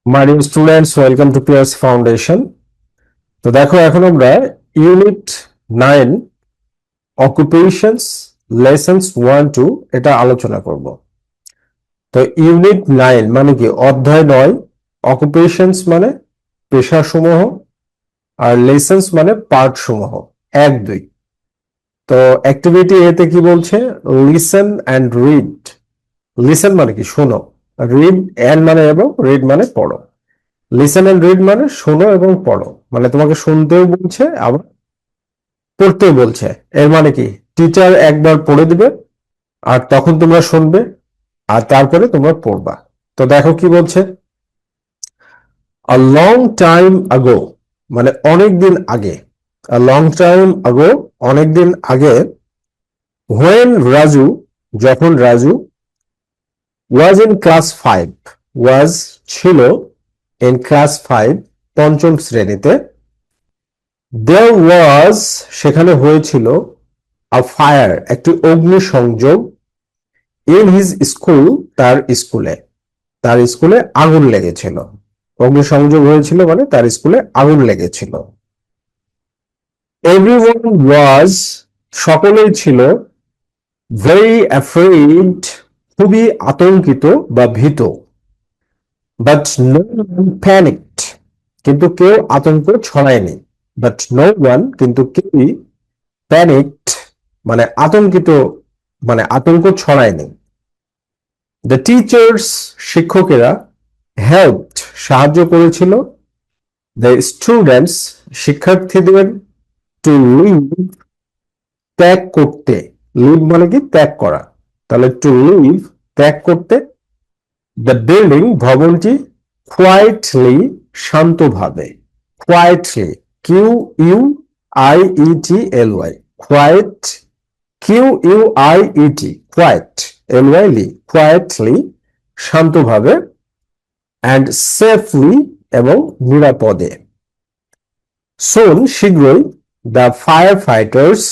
My dear students, welcome to PS Foundation. তো দেখো এখন আমরা ইউনিট 9 অকুপেশনস লেসনস 1-2 এটা আলোচনা করব। তো ইউনিট 9 মানে কি অধ্যায় 9, অকুপেশনস মানে পেশাসমূহ, আর লেসনস মানে পার্ট সমূহ 1-2। তো অ্যাক্টিভিটি এতে কি বলছে, লিসেন অ্যান্ড রিড। লিসেন মানে কি শোনো, রিড অ্যান্ড মানে এবং, রিড মানে পড়ো। লিসেন এন্ড রিড মানে শোনো এবং পড়ো, মানে তোমাকে শুনতেও বলছে আবার পড়তেও বলছে। এর মানে কি টিচার একবার পড়ে দিবে আর তখন তোমরা শুনবে আর তারপরে তোমরা পড়বা। তো দেখো কি বলছে, আ লং টাইম আগো মানে অনেকদিন আগে, আ লং টাইম আগো অনেকদিন আগে, হোয়েন রাজু যখন রাজু, ওয়াজ ইন ক্লাস 5 ওয়াজ ছিল, ইন ক্লাস 5 পঞ্চম শ্রেণীতে, there was সেখানে হয়েছিল, a fire একটি অগ্নিসংযোগ, in his school তার স্কুলে আগুন লেগেছিল। অগ্নিসংযোগ হয়েছিল মানে তার স্কুলে আগুন লেগেছিল। everyone was সকলেই ছিল, very afraid খুবই আতঙ্কিত বা ভীত, but no one panicked কিন্তু কেউ আতঙ্ক ছড়ায়নি, but no one কিন্তু কেউই প্যানিকড মানে আতঙ্কিত মানে আতঙ্ক ছড়ায়নি। দ্য টিচার্স শিক্ষকেরা, হেল্পড সাহায্য করেছিল, দ্য স্টুডেন্টস শিক্ষার্থীদের, টু লিভ ত্যাগ করতে, লিভ মানে কি ত্যাগ করা, তাহলে টু লিভ ত্যাগ করতে, দ্য বিল্ডিং ভবনটি, কোয়াইটলি শান্তভাবে, quietly Q U I E T L Y, quite Q U I E T quite, L Y ly, quietly শান্তভাবে, অ্যান্ড সেফলি এবং নিরাপদে। সোন শীঘ্রই, দ্য ফায়ার ফাইটার্স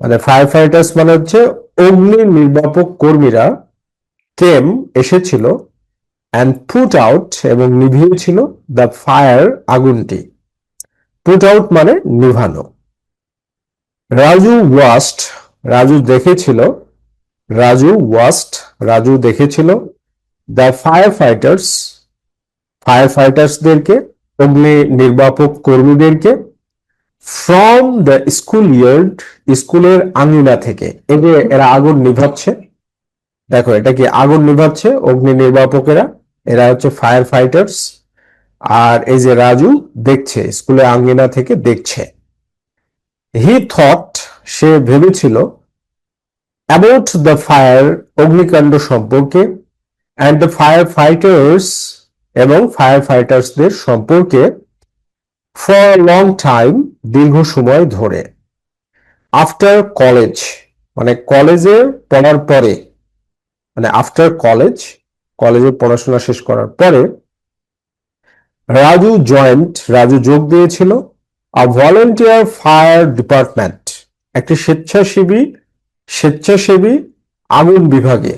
মানে ফায়ার ফাইটার্স মানে হচ্ছে অগ্নি নির্বাপক কর্মীরা, কেম এসেছিল, অ্যান্ড পুট আউট এবং নিভিয়েছিল, দ্য ফায়ার আগুনটি। পুট আউট মানে নিভানো। রাজু ওয়াস্ট রাজু দেখেছিল, রাজু দেখেছিল, দ্য ফায়ার ফাইটার্সদেরকে অগ্নি নির্বাপক কর্মীদেরকে, ফ্রম দ্য স্কুল ইয়ার্ড স্কুলের আঙিনা থেকে। এই যে এরা আগুন নিভাচ্ছে, দেখো এটা কি আগুন নিভাচ্ছে অগ্নি নির্বাপকেরা, এরা হচ্ছে ফায়ার ফাইটার্স। আর এই যে রাজু দেখছে, স্কুলের আঙিনা থেকে দেখছে। হি থট সে ভেবেছিল, অ্যাবাউট দ্য ফায়ার অগ্নিকাণ্ড সম্পর্কে, অ্যান্ড দ্য ফায়ার ফাইটার্স এবং ফায়ার ফাইটার্সদের সম্পর্কে, ফর লং টাইম দীর্ঘ সময় ধরে। আফটার কলেজ মানে কলেজে পড়ার পরে, মানে আফটার কলেজে পড়াশোনা শেষ করার পরে, রাজু যোগ দিয়েছিল, আ ভলেন্টিয়ার ফায়ার ডিপার্টমেন্ট একটি স্বেচ্ছাসেবী আগুন বিভাগে,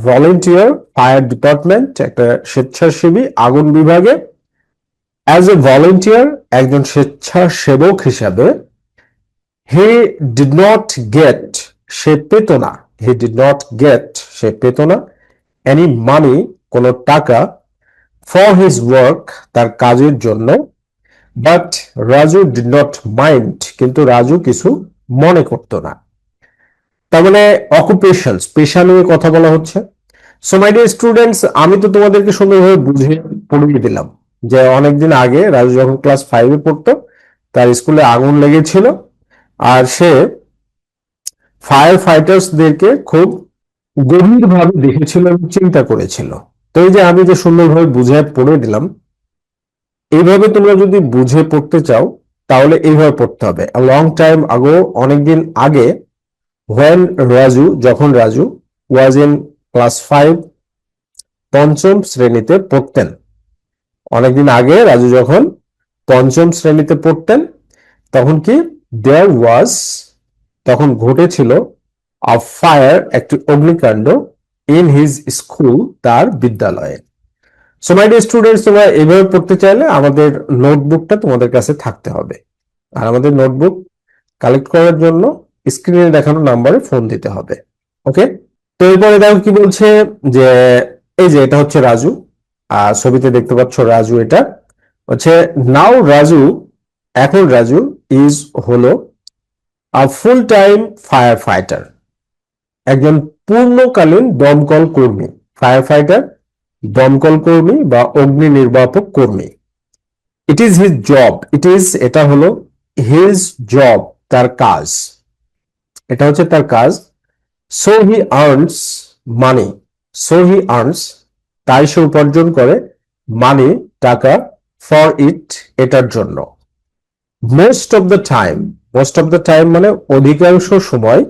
ভলেন্টিয়ার ফায়ার ডিপার্টমেন্ট একটা স্বেচ্ছাসেবী আগুন বিভাগে, অ্যাজ এ ভলেন্টিয়ার একজন স্বেচ্ছাসেবক হিসাবে, হি ডিড নট গেট সে পেত না, সে পেত না, এনি মানি কোনো টাকা, ফর হিজ ওয়ার্ক তার কাজের জন্য, but Raju did not mind কিন্তু রাজু কিছু মনে করতো না। তার মানে অকুপেশনস পেশা নিয়ে কথা বলা হচ্ছে। সো মাই ডিয়ার স্টুডেন্টস, আমি তো তোমাদেরকে সুন্দরভাবে বুঝিয়ে পড়িয়ে দিলাম যে অনেকদিন আগে রাজু যখন ক্লাস 5-এ পড়তো তার স্কুলে আগুন লেগেছিল আর সে ফায়ার ফাইটার্সদেরকে খুব গভীরভাবে দেখেছিল এবং চিন্তা করেছিল। তো এই যে আমি যে সুন্দরভাবে বুঝে পড়ে দিলাম, এইভাবে তোমরা যদি বুঝে পড়তে চাও তাহলে এইভাবে পড়তে হবে। লং টাইম আগো অনেকদিন আগে, when যখন রাজু, ওয়াজ ইন ক্লাস 5 পঞ্চম শ্রেণীতে পড়তেন, অনেকদিন আগে রাজু যখন পঞ্চম শ্রেণীতে পড়তেন তখন কি, দেয়ার ওয়াজ তখন ঘটেছিল, আ ফায়ার একটি অগ্নিকাণ্ড, ইন হিজ স্কুল তার বিদ্যালয়ে। সো মাই ডিয়ার স্টুডেন্টস, তোমরা এভাবে পড়তে চাইলে আমাদের নোটবুকটা তোমাদের কাছে থাকতে হবে। আর আমাদের নোটবুক কালেক্ট করার জন্য স্ক্রিনে দেখানো নাম্বারে ফোন দিতে হবে। ওকে, তো এরপরে দেখো কি বলছে যে এই যে এটা হচ্ছে রাজু, আর ছবিতে দেখতে পাচ্ছ রাজু, এটা হচ্ছে নাও রাজু, এখন রাজু ইজ হলো আ ফুল টাইম ফায়ার ফাইটার, একজন পূর্ণকালীন দমকল কর্মী। ফায়ার ফাইটার দমকল কর্মী বা অগ্নি নির্বাপক কর্মী। ইট ইজ হিজ জব, এটা হলো হিজ জব, তার কাজ, এটা হচ্ছে তার কাজ। So he earns money, so he earns, তাই সে উপার্জন করে, মানি টাকা, ফর ইট এটার জন্য। Most of the time, most of the time মানে অধিকাংশ সময়,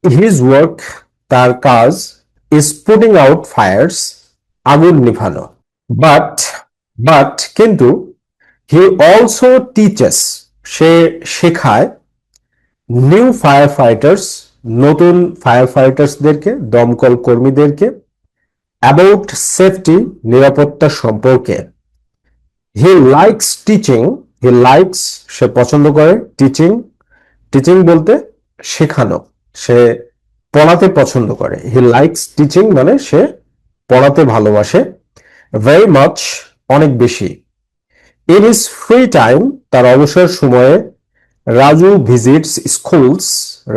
হিজ ওয়ার্ক তার কাজ, ইজ পুটিং আউট ফায়ার্স আগুন নিভানো। বাট বাট কিন্তু হি অলসো টিচেস, সে শেখায়, নিউ ফায়ার ফাইটার্স, নতুন ফায়ার ফাইটার্সদেরকে, দমকল কর্মীদেরকে, অ্যাবাউট সেফটি, নিরাপত্তা সম্পর্কে। He likes teaching, he likes সে পছন্দ করে, টিচিং, টিচিং বলতে শেখানো, সে পড়াতে পছন্দ করে। হি লাইকস টিচিং মানে সে পড়াতে ভালোবাসে। ভেরি মাচ অনেক বেশি। ইন হিজ ফ্রি টাইম, তার অবসর সময়ে, রাজু ভিজিটস স্কুলস,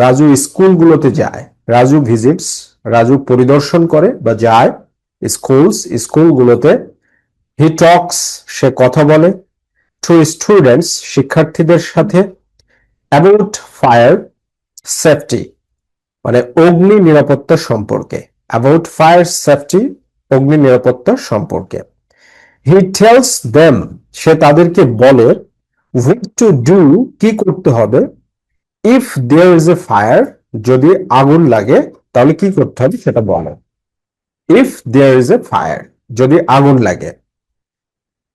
রাজু স্কুলগুলোতে যায়। রাজু ভিজিটস, রাজু পরিদর্শন করে বা যায় স্কুলস, স্কুলগুলোতে। হি টক্স, সে কথা বলে, টু স্টুডেন্টস, শিক্ষার্থীদের সাথে, অ্যাবাউট ফায়ার সেফটি মানে অগ্নি নিরাপত্তা সম্পর্কে, অ্যাবাউট ফায়ার সেফটি অগ্নি নিরাপত্তা সম্পর্কে। হি টেলস দেম, সে তাদেরকে বলে, হোয়াট টু ডু, কি করতে হবে, if there is a fire, যদি আগুন লাগে তাহলে কি করতে হবে সেটা বলে। If there is a fire, যদি আগুন লাগে।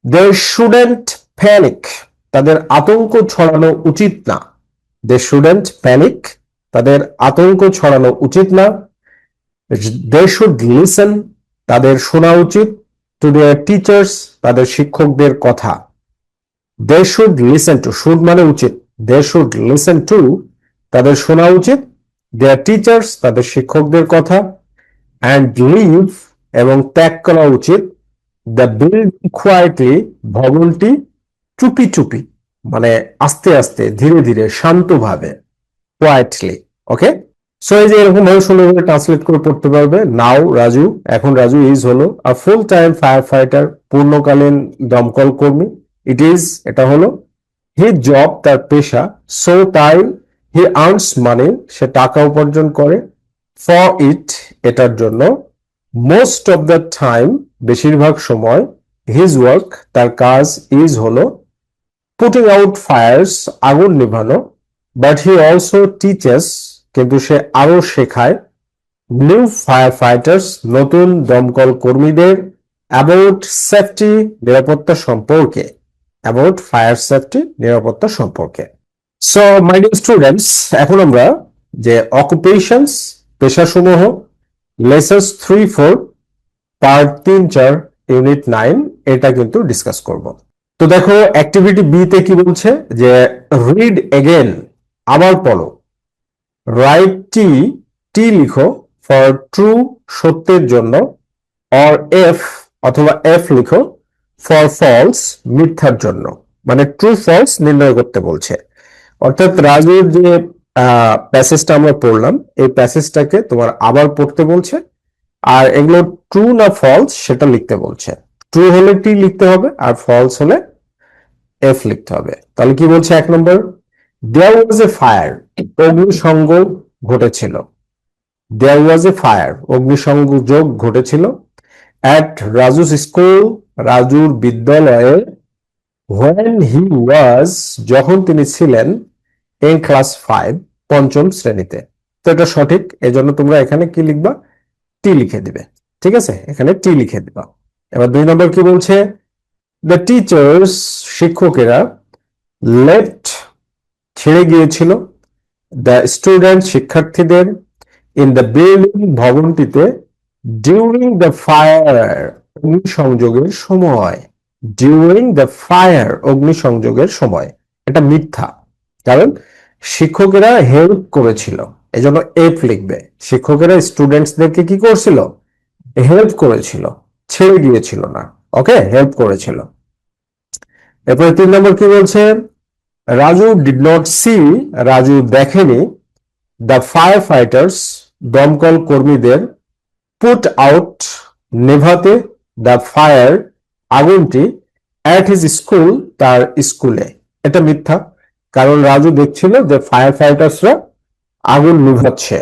দে শুডেন্ট প্যানিক, তাদের আতঙ্ক ছড়ানো উচিত না। দে শুডেন্ট প্যানিক, তাদের আতঙ্ক ছড়ানো উচিত না। দে শুড লিসেন, তাদের শোনা উচিত, টু দেয়ার টিচার্স, তাদের শিক্ষকদের কথা। They should listen to, should মানে উচিত, দে শুড লিসেন টু, তাদের শোনা উচিত, দেয়ার টিচার্স, তাদের শিক্ষকদের কথা। অ্যান্ড লিভ, এবং ত্যাগ করা উচিত, দ্য বিল্ডিং কোয়াইটলি, ভবনটি চুপি চুপি মানে আস্তে আস্তে, ধীরে ধীরে, শান্তভাবে, কোয়াইটলি। ওকে, সো এই যে এরকম ভাবে সুন্দরভাবে ট্রান্সলেট করে পড়তে পারবে। নাও রাজু, এখন রাজু ইজ হলো আ ফুল টাইম ফায়ার ফাইটার, পূর্ণকালীন দমকল কর্মী। ইট ইজ, এটা হলো, হিজ জব, তার পেশা, সো তাই, হি আর্নস মানি, সে টাকা উপার্জন করে, ফর ইট এটার জন্য, মোস্ট অফ দ্য টাইম বেশিরভাগ সময়, হিজ ওয়ার্ক তার কাজ, ইজ হলো, পুটিং আউট ফায়ার্স আগুন নিভানো। বাট হি অলসো টিচেস, কিন্তু সে আরো শেখায়, নিউ ফায়ার ফাইটার্স নতুন দমকল কর্মীদের, অ্যাবাউট সেফটি নিরাপত্তা সম্পর্কে, অ্যাবাউট ফায়ার সেফটি নিরাপত্তা সম্পর্কে। সো মাই ডিয়ার স্টুডেন্টস, এখন আমরা যে অকুপেশনস পেশাসমূহ, লেসন্স 3-4 পার্ট 3-4 ইউনিট 9 এটা কিন্তু ডিসকাস করব। তো দেখো অ্যাক্টিভিটি বি তে কি বলছে যে রিড এগেন, আবার পড়ো। রাইট টি, টি লিখো ফর ট্রু, সত্যের জন্য, অর এফ অথবা এফ লিখো ফর ফলস, মিথ্যার জন্য। মানে ট্রু ফলস নির্ণয় করতে বলছে। অর্থাৎ রাজুর যে প্যাসেজটা আমরা পড়লাম, এই প্যাসেজটাকে তোমার আবার পড়তে বলছে, আর এগুলো ট্রু না ফলস সেটা লিখতে বলছে। ট্রু হলে টি লিখতে হবে, আর ফলস হলে এফ লিখতে হবে। তাহলে কি বলছে 1 নম্বর, দেয়ার ওয়াজ এ ফায়ার, অগ্নিসংযোগ ঘটেছিল। দেয়ার ওয়াজ এ ফায়ার, অগ্নিসংযোগ ঘটেছিল। অ্যাট রাজুস স্কুল, রাজুর বিদ্যালয়ে। হোয়েন হি ওয়াজ, যখন তিনি ছিলেন, ইন ক্লাস 5, পঞ্চম শ্রেণীতে। তো এটা সঠিক, এজন্য তোমরা এখানে কি লিখবা, টি লিখে দিবে। ঠিক আছে, এখানে টি লিখে দিবা। এবার 2 নম্বর কি বলছে, দ্য টিচার্স, শিক্ষকেরা, লেফট ছেড়ে গিয়েছিল, দ্য স্টুডেন্ট শিক্ষার্থীদের, ইন দ্য বিল্ডিং ভবনটিতে, ডিউরিং দ্য ফায়ার অগ্নিসংযোগের সময়, ডিউরিং দ্য ফায়ার, অগ্নিসংযোগের সময়। এটা মিথ্যা, কারণ শিক্ষকেরা হেল্প করেছিল, এজন্য এফ লিখবে। শিক্ষকেরা স্টুডেন্টসদেরকে কি করছিল? হেল্প করেছিল, ছেড়ে দিয়েছিল না। ওকে, হেল্প করেছিল। এরপরে 3 নম্বর কি বলছে? Raju did not see, Raju দেখেনি দ্য ফায়ার ফাইটার্স, দমকল কর্মীদের, পুট আউট, নেভাতে, দ্য ফায়ার, আগুনটি, অ্যাট হিজ স্কুল, তার স্কুলে। এটা মিথ্যা, কারণ রাজু দেখছিল যে ফায়ার ফাইটার্সরা আগুন নিভাচ্ছে।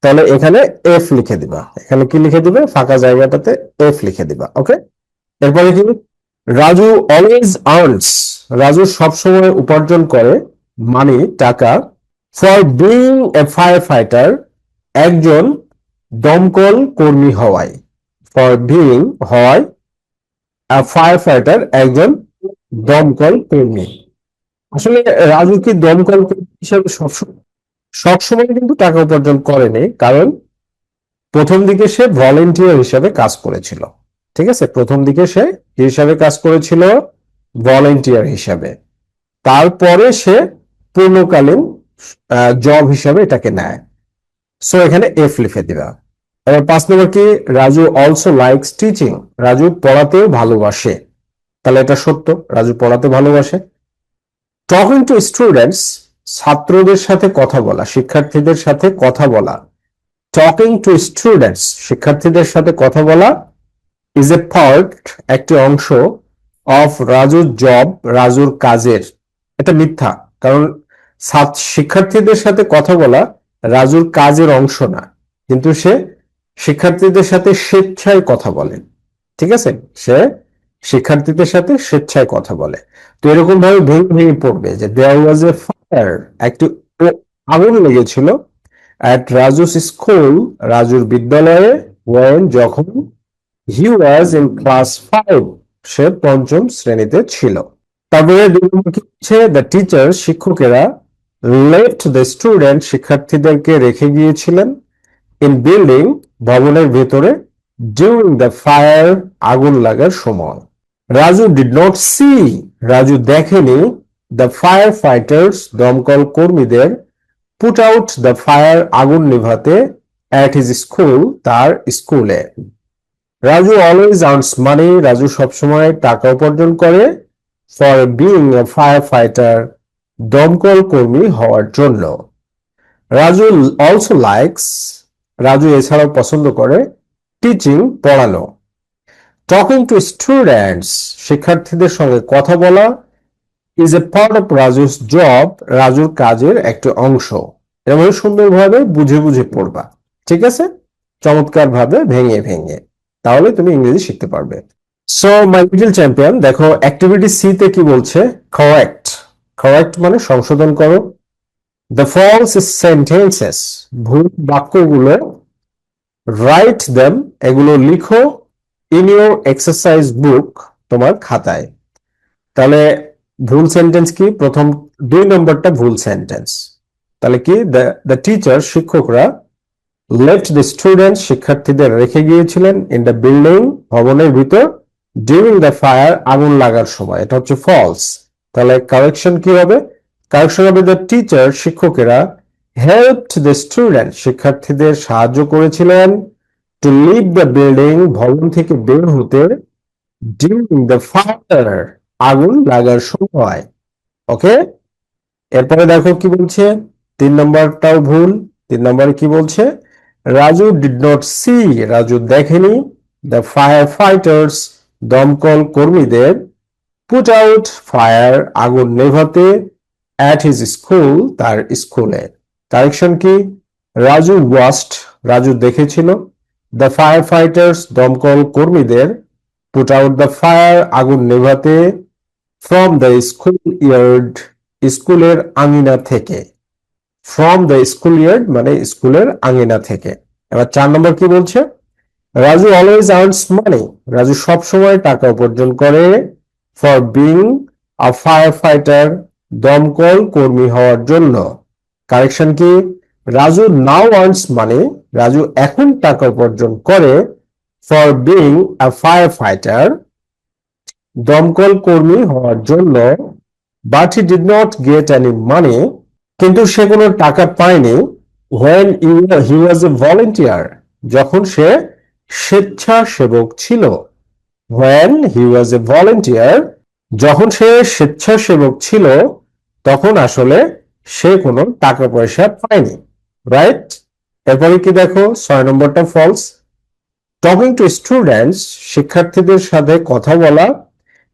তাহলে এখানে এফ লিখে দিবা। এখানে কি লিখে দিবে? ফাঁকা জায়গাটাতে এফ লিখে দিবা। ওকে, এরপরে কি? রাজু অলওয়েজ আর্নস, রাজু সবসময় উপার্জন করে, মানি, টাকা, for being a fire fighter, একজন দমকল কর্মী হওয়ায়। ফর বিং, হয়, ফায়ার ফাইটার, একজন দমকল কর্মী। আসলে রাজু কি দমকল কর্মী হিসাবে সবসময় কিন্তু টাকা উপার্জন করেনি, কারণ প্রথম দিকে সে ভলেন্টিয়ার হিসাবে কাজ করেছিল। ঠিক আছে, প্রথম দিকে সে হিসাবে কাজ করেছিল, ভলেন্টিয়ার হিসাবে। তারপরে সে পূর্ণকালীন জব হিসাবে এটাকে নেয়। সো এখানে এফ লিখে দিবা। এবার 5 নম্বর কি? Raju also likes teaching, Raju পড়াতেও ভালোবাসে। তাহলে এটা সত্য, রাজু পড়াতে ভালোবাসে। টকিং টু স্টুডেন্টস, ছাত্রদের সাথে কথা বলা, শিক্ষার্থীদের সাথে কথা বলা। টকিং টু স্টুডেন্টস, শিক্ষার্থীদের সাথে কথা বলা, ইজ এ পার্ট, একটি অংশ, অফ রাজুর জব, রাজুর কাজের। এটা মিথ্যা, কারণ শিক্ষার্থীদের সাথে কথা বলা রাজুর কাজের অংশ না, কিন্তু সে শিক্ষার্থীদের সাথে স্বেচ্ছায় কথা বলে। ঠিক আছে, সে শিক্ষার্থীদের সাথে স্বেচ্ছায় কথা বলে। তো এরকম ভাবে ভেঙে ভেঙে পড়বে যে দেয়ার ওয়াজ এ ফায়ার, একটি আগুন লেগেছিল, অ্যাট রাজুস স্কুল, রাজুর বিদ্যালয়ে, ওয়েন, যখন, হি ওয়াজ ইন ক্লাস 5, সে পঞ্চম শ্রেণীতে ছিল। তারপরে দ্য টিচার, শিক্ষকেরা, লেফট দ্য স্টুডেন্ট, শিক্ষার্থীদেরকে রেখে গিয়েছিলেন, ইন বিল্ডিং, ভবনের ভেতরে, ডিউরিং দ্য ফায়ার, আগুন লাগার সময়। Raju did not see, Raju দেখেনি দ্য ফায়ার ফাইটার্স, দমকল কর্মীদের, পুট আউট দ্য ফায়ার, আগুন নিভাতে, অ্যাট হিজ স্কুল, তার স্কুলে। রাজু অলওয়েজ আর্নস মানি, রাজু সবসময় টাকা উপার্জন করে, for being a fire fighter, দমকল কর্মী হওয়ার জন্য। রাজু অলসো লাইকস, রাজু এছাড়াও পছন্দ করে, টিচিং, পড়ানো। টকিং টু স্টুডেন্টস, শিক্ষার্থীদের সঙ্গে কথা বলা, is a part of Raju's job, রাজুর কাজের একটি অংশ। এভাবে সুন্দরভাবে বুঝে বুঝে পড়বা। ঠিক আছে, চমৎকার ভাবে ভেঙে ভেঙে, তাহলে তুমি ইংরেজি শিখতে পারবে। সো মাই লিটল চ্যাম্পিয়ন, দেখো অ্যাক্টিভিটি সি তে কি বলছে? কারেক্ট, কারেক্ট মানে সংশোধন করো। দ্য ফলস সেন্টেন্সেস, ভুল বাক্যগুলো, রাইট দেম, এগুলো লিখো, ইন ইউর এক্সারসাইজ বুক, তোমার খাতায়। তাহলে ভুল সেন্টেন্স কি? প্রথম 2 নম্বরটা ভুল সেন্টেন্স। তাহলে কি? দ্য টিচার, শিক্ষকরা, লেফট দ্য স্টুডেন্ট, শিক্ষার্থীদের রেখে গিয়েছিলেন, ইন দ্য বিল্ডিং, ভবনের ভিতর, ডিউরিং দ্য ফায়ার, আগুন লাগার সময়। এটা হচ্ছে ফলস। তাহলে কারেকশন কি হবে? কারেকশন হবে দ্য টিচার, শিক্ষকেরা, হেল্পড দ্য স্টুডেন্ট, শিক্ষার্থীদের সাহায্য করেছিলেন, টু লিভ দ্য বিল্ডিং, ভবন থেকে বের হতে, ডিউরিং দ্য ফায়ার, আগুন লাগার সময়। ওকে, এরপরে দেখো কি বলছে? 3 নম্বরটাও ভুল। 3 নম্বরে কি বলছে? Raju did not see, Raju দেখেনি দ্য ফায়ার ফাইটার্স, দমকল কর্মীদের, পুট আউট ফায়ার, আগুন নেভাতে, অ্যাট হিজ স্কুল, তার স্কুলে। কারেকশন কি? রাজু ওয়াচড, রাজু দেখেছিল, দ্য ফায়ার ফাইটার্স, দমকল কর্মীদের, পুট আউট দ্য ফায়ার, আগুন নেভাতে, ফ্রম দ্য স্কুল ইয়ার্ড, স্কুলের আঙিনা থেকে। ফ্রম দ্য স্কুল ইয়ার্ড মানে স্কুলের আঙিনা থেকে। এবার 4 নম্বর কি বলছে? রাজু অলওয়েজ আর্নস মানি, রাজু সবসময় টাকা উপার্জন করে, for being a fire fighter, দমকল কর্মী হওয়ার জন্য। কারেকশন কি? রাজু নাও আর্নস মানি, রাজু এখন টাকা উপার্জন করে, for being a fire fighter, দমকল কর্মী হওয়ার জন্য, but he did not get any money, কিন্তু সে কোনো টাকা পায়নি, when he was a volunteer, যখন সে স্বেচ্ছাসেবক ছিল, when he was a volunteer, যখন সে স্বেচ্ছাসেবক ছিল তখন আসলে সে কোনো টাকা পয়সা পায়নি, রাইট? এরপরে কি দেখো 6 নম্বরটা ফলস। টকিং টু স্টুডেন্টস, শিক্ষার্থীদের সাথে কথা বলা,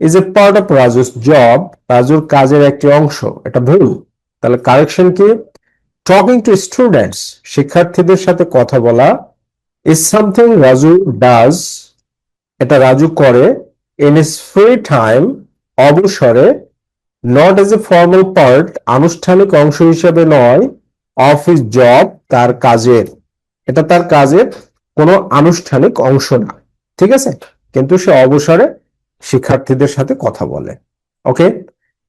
is a part of Raju's job, রাজুর কাজের একটি অংশ, এটা ভুল। তাহলে কারেকশন কি? টকিং টু স্টুডেন্টস, শিক্ষার্থীদের সাথে কথা বলা, ইজ সামথিং রাজু ডাজ, এটা রাজু করে, ইন হিজ ফ্রি টাইম, অবসরে, not as a formal part, আনুষ্ঠানিক অংশ হিসেবে নয়, অফ হিজ জব, তার কাজের, এটা তার কাজের কোনো আনুষ্ঠানিক অংশ না, ঠিক আছে? কিন্তু সে অবসরে শিক্ষার্থীদের সাথে কথা বলে। ওকে,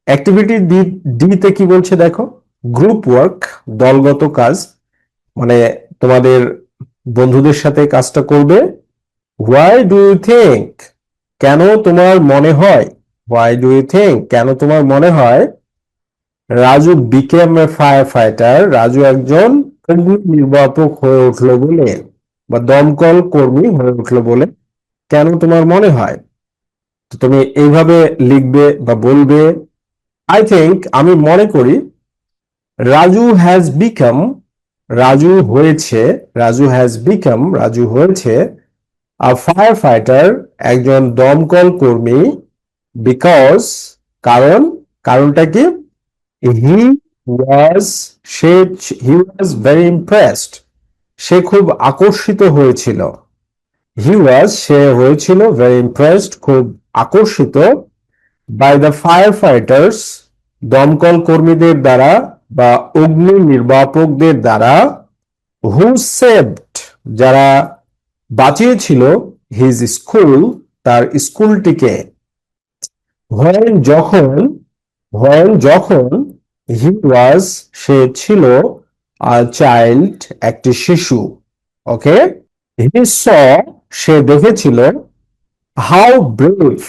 অ্যাক্টিভিটি ডি তে কি বলছে দেখো, গ্রুপ ওয়ার্ক, দলগত কাজ, মানে তোমাদের বন্ধুদের সাথে কাজটা করবে। হোয়াই ডু ইউ থিঙ্ক, কেন তোমার মনে হয়, হোয়াই ডু ইউ থিঙ্ক, কেন তোমার মনে হয় রাজু বিকেম এ ফায়ার ফাইটার, রাজু একজন অগ্নি নির্বাপক হয়ে উঠলো বলে, বা দমকল কর্মী হয়ে উঠলো বলে কেন তোমার মনে হয়? তো তুমি এইভাবে লিখবে বা বলবে, আই থিঙ্ক, আমি মনে করি, রাজু হ্যাজ বিকাম, রাজু হয়েছে, রাজু হ্যাজ বিকাম, রাজু হয়েছে আ ফায়ার ফাইটার, একজন দমকল কর্মী, বিকজ, কারণ, কারণটা কি? হি ওয়াজ, সে, হি ওয়াজ ভেরি ইমপ্রেসড, সে খুব আকর্ষিত হয়েছিল, হি ওয়াজ, সে হয়েছিল, ভেরি ইমপ্রেসড, খুব আকর্ষিত, বাই দ্য ফায়ার ফাইটার্স, দমকল কর্মীদের দ্বারা বা অগ্নি নির্বাপকদের দ্বারা, হু সেভড, যারা বাঁচিয়েছিল, হিজ স্কুল, তার স্কুলটিকে, when, যখন, when, যখন, হি ওয়াজ, সে ছিল, আ চাইল্ড, একটি শিশু। ওকে, হি স, সে দেখেছিল, হাউ ব্রেভ,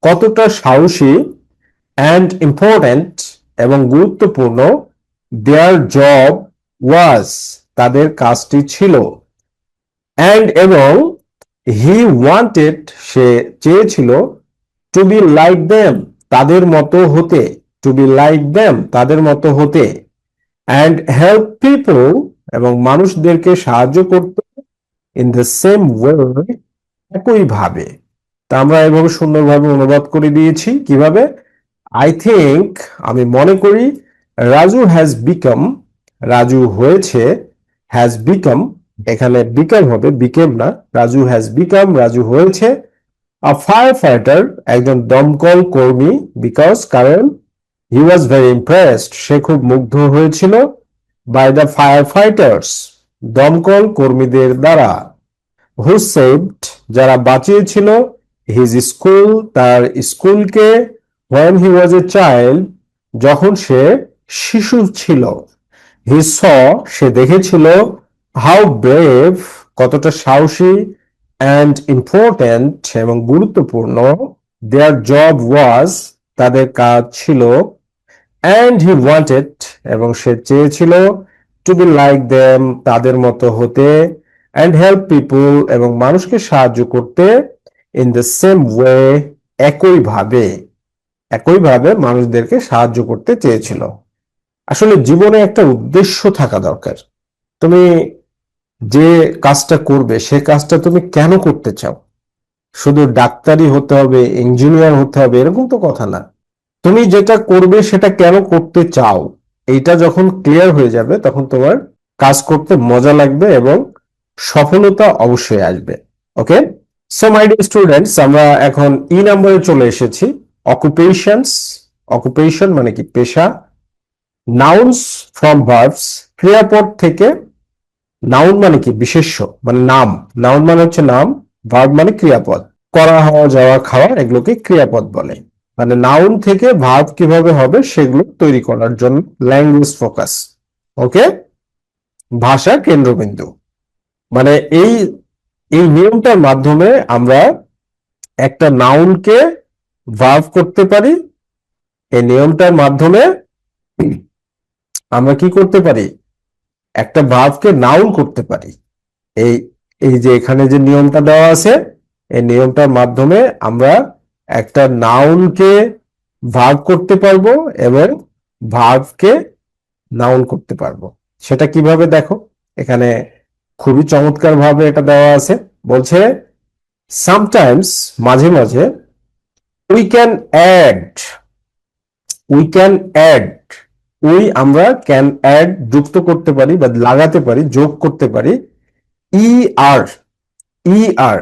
কতটা সাহসী, অ্যান্ড ইম্পর্ট্যান্ট, এবং গুরুত্বপূর্ণ, দেয়ার জব ওয়াজ, তাদের কাজটি ছিল, অ্যান্ড, এবং, হি ওয়ান্টেড, সে চেয়েছিল, টু বি লাইক দেম, তাদের মতো হতে, টু বি লাইক দেম, তাদের মতো হতে, অ্যান্ড হেল্প পিপল, এবং মানুষদেরকে সাহায্য করতে, ইন দ্য সেম ওয়ে, একইভাবে। তা আমরা এভাবে সুন্দরভাবে অনুবাদ করে দিয়েছি। কিভাবে? আই থিঙ্ক, আমি মনে করি, রাজু হ্যাজ বিকাম, রাজু হয়েছে, হ্যাজ বিকাম, এখানে বিকাম হবে, বিকেম না, রাজু হ্যাজ বিকাম, রাজু হয়েছে, আ ফায়ার ফাইটার, একজন দমকল কর্মী, বিকজ, কারণ, হি ওয়াজ ভেরি ইমপ্রেসড, সে খুব মুগ্ধ হয়েছিল, বাই দ্য ফায়ার ফাইটার্স, দমকল কর্মীদের দ্বারা, হু সেভড, যারা বাঁচিয়েছিল, হিজ স্কুল, তার স্কুলকে, when he was a child, যখন সে শিশু ছিল, হি স, সে দেখেছিল, হাউ ব্রেভ, কতটা সাহসী, অ্যান্ড ইম্পর্ট্যান্ট, এবং গুরুত্বপূর্ণ, দেয়ার জব ওয়াজ, তাদের কাজ ছিল, অ্যান্ড হি ওয়ান্টেড, এবং সে চেয়েছিল, টু বি লাইক দেম, তাদের মতো হতে, অ্যান্ড হেল্প পিপল, এবং মানুষকে সাহায্য করতে, ইন দ্য সেম ওয়ে, একইভাবে, একইভাবে মানুষদেরকে সাহায্য করতে চেয়েছিল। আসলে জীবনে একটা উদ্দেশ্য থাকা দরকার। তুমি যে কাজটা করবে সে কাজটা তুমি কেন করতে চাও? শুধু ডাক্তারি হতে হবে, ইঞ্জিনিয়ার হতে হবে, এরকম তো কথা না। তুমি যেটা করবে সেটা কেন করতে চাও, এইটা যখন ক্লিয়ার হয়ে যাবে তখন তোমার কাজ করতে মজা লাগবে এবং সফলতা অবশ্যই আসবে। ওকে, সো মাই ডিয়ার স্টুডেন্টস, আমরা এখন ই নম্বরে চলে এসেছি। অকুপেশনস, অকুপেশন মানে কি? পেশা। নাউন্স ফ্রম ভার্বস, ক্রিয়াপদ থেকে। নাউন মানে কি? বিশেষ্য, মানে নাম। নাউন মানে হচ্ছে নাম, ভার্ব মানে ক্রিয়াপদ। করা, হওয়া, যাওয়া, খাওয়া, এগুলোকে ক্রিয়াপদ বলে। মানে নাউন থেকে ভার্ব কিভাবে হবে সেগুলো তৈরি করার জন্য ল্যাঙ্গুয়েজ ফোকাস। ওকে, ভাষা কেন্দ্রবিন্দু। মানে এই এই নিয়মটার মাধ্যমে আমরা একটা নাউনকে ভার্ব করতে পারি। এই নিয়মটার মাধ্যমে আমরা কি করতে পারি, একটা ভার্বকে নাউন করতে পারি। এই এই যে এখানে যে নিয়মটা দেওয়া আছে, এই নিয়মটার মাধ্যমে আমরা একটা নাউনকে ভার্ব করতে পারবো এবং ভার্বকে নাউন করতে পারবো। সেটা কিভাবে দেখো, এখানে খুবই চমৎকার ভাবে এটা দেওয়া আছে। বলছে সামটাইমস, মাঝে মাঝে, we can add, we can add, we আমরা ক্যান অ্যাড যুক্ত করতে পারি বা লাগাতে পারি, যোগ করতে পারি ই আর, ই আর,